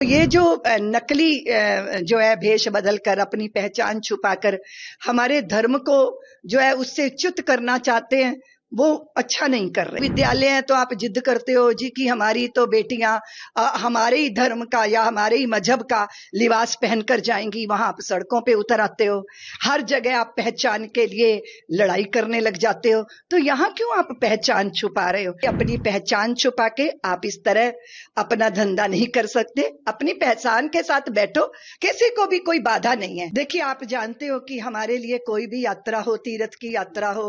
ये जो नकली जो है भेष बदलकर अपनी पहचान छुपाकर हमारे धर्म को जो है उससे च्युत करना चाहते हैं, वो अच्छा नहीं कर रहे। विद्यालय है तो आप जिद करते हो जी कि हमारी तो बेटियां हमारे ही धर्म का या हमारे ही मजहब का लिबास पहनकर जाएंगी, वहां आप सड़कों पे उतर आते हो, हर जगह आप पहचान के लिए लड़ाई करने लग जाते हो। तो यहाँ क्यों आप पहचान छुपा रहे हो? अपनी पहचान छुपा के आप इस तरह अपना धंधा नहीं कर सकते। अपनी पहचान के साथ बैठो, किसी को भी कोई बाधा नहीं है। देखिए, आप जानते हो कि हमारे लिए कोई भी यात्रा हो, तीर्थ की यात्रा हो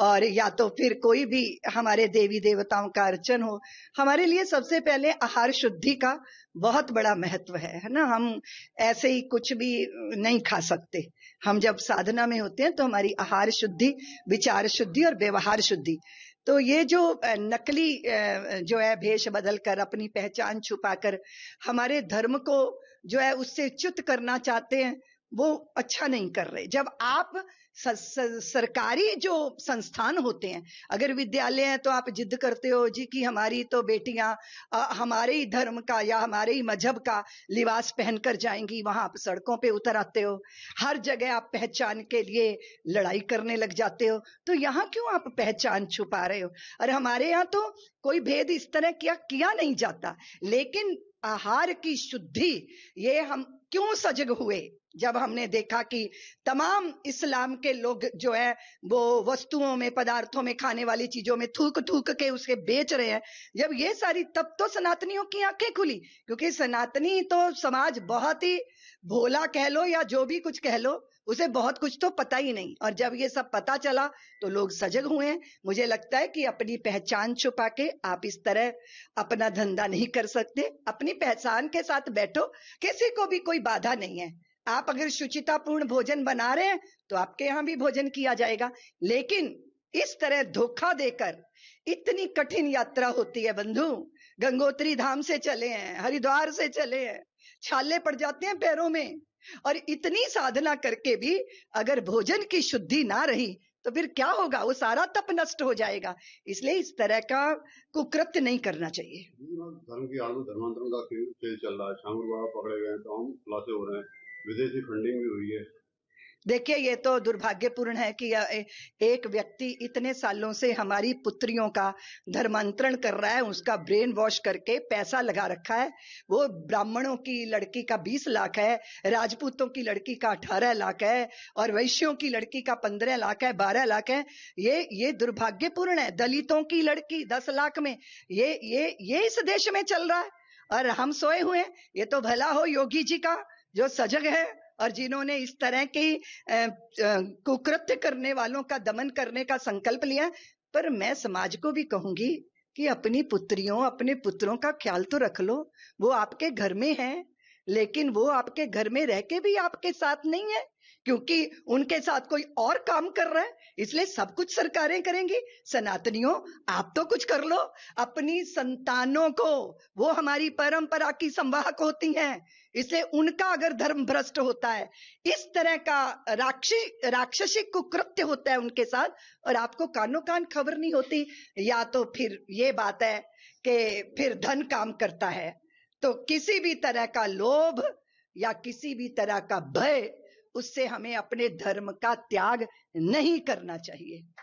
और या तो फिर कोई भी हमारे देवी देवताओं का अर्चन हो, हमारे लिए सबसे पहले आहार शुद्धि का बहुत बड़ा महत्व है ना। हम ऐसे ही कुछ भी नहीं खा सकते। हम जब साधना में होते हैं तो हमारी आहार शुद्धि, विचार शुद्धि और व्यवहार शुद्धि। तो ये जो नकली जो है भेष बदलकर अपनी पहचान छुपाकर हमारे धर्म को जो है उससे च्युत करना चाहते हैं, वो अच्छा नहीं कर रहे। जब आप सरकारी जो संस्थान होते हैं, अगर विद्यालय है तो आप जिद करते हो जी कि हमारी तो बेटियां हमारे ही धर्म का या हमारे ही मजहब का लिबास पहनकर जाएंगी, वहां आप सड़कों पे उतर आते हो, हर जगह आप पहचान के लिए लड़ाई करने लग जाते हो। तो यहाँ क्यों आप पहचान छुपा रहे हो? और हमारे यहाँ तो कोई भेद इस तरह किया नहीं जाता, लेकिन आहार की शुद्धि ये हम क्यों सजग हुए जब हमने देखा कि तमाम इस्लाम के लोग जो है वो वस्तुओं में, पदार्थों में, खाने वाली चीजों में थूक थूक के उसके बेच रहे हैं। जब ये सारी, तब तो सनातनियों की आंखें खुली, क्योंकि सनातनी तो समाज बहुत ही भोला कह लो या जो भी कुछ कह लो, उसे बहुत कुछ तो पता ही नहीं। और जब ये सब पता चला तो लोग सजग हुए हैं। मुझे लगता है कि अपनी पहचान छुपा के आप इस तरह अपना धंधा नहीं कर सकते। अपनी पहचान के साथ बैठो, किसी को भी कोई बाधा नहीं है। आप अगर शुचितापूर्ण भोजन बना रहे हैं तो आपके यहाँ भी भोजन किया जाएगा, लेकिन इस तरह धोखा देकर इतनी कठिन यात्रा होती है बंधु। गंगोत्री धाम से चले हैं, हरिद्वार से चले हैं, छाले पड़ जाते हैं पैरों में, और इतनी साधना करके भी अगर भोजन की शुद्धि ना रही तो फिर क्या होगा? वो सारा तप नष्ट हो जाएगा। इसलिए इस तरह का कुकृत्य नहीं करना चाहिए। धर्म की आलू धर्मांतरण का खेल चल रहा है, शांगुर बाबा पकड़े गए हैं, तो हम खुलासे हो रहे हैं, विदेशी फंडिंग भी हुई है। देखिए, ये तो दुर्भाग्यपूर्ण है कि एक व्यक्ति इतने सालों से हमारी पुत्रियों का धर्मांतरण कर रहा है, उसका ब्रेन वॉश करके पैसा लगा रखा है। वो ब्राह्मणों की लड़की का 20 लाख है, राजपूतों की लड़की का 18 लाख है, और वैश्यों की लड़की का 15 लाख है, 12 लाख है। ये दुर्भाग्यपूर्ण है। दलितों की लड़की 10 लाख में ये इस देश में चल रहा है, और हम सोए हुए हैं। ये तो भला हो योगी जी का जो सजग है और जिन्होंने इस तरह की कुकृत्य करने वालों का दमन करने का संकल्प लिया। पर मैं समाज को भी कहूंगी कि अपनी पुत्रियों, अपने पुत्रों का ख्याल तो रख लो। वो आपके घर में हैं, लेकिन वो आपके घर में रह के भी आपके साथ नहीं है, क्योंकि उनके साथ कोई और काम कर रहा है। इसलिए सब कुछ सरकारें करेंगी। सनातनियों, आप तो कुछ कर लो अपनी संतानों को। वो हमारी परंपरा की संवाहक होती हैं, इसलिए उनका अगर धर्म भ्रष्ट होता है, इस तरह का राक्षसी कुकृत्य होता है उनके साथ, और आपको कानो कान खबर नहीं होती, या तो फिर ये बात है कि फिर धन काम करता है। तो किसी भी तरह का लोभ या किसी भी तरह का भय, उससे हमें अपने धर्म का त्याग नहीं करना चाहिए।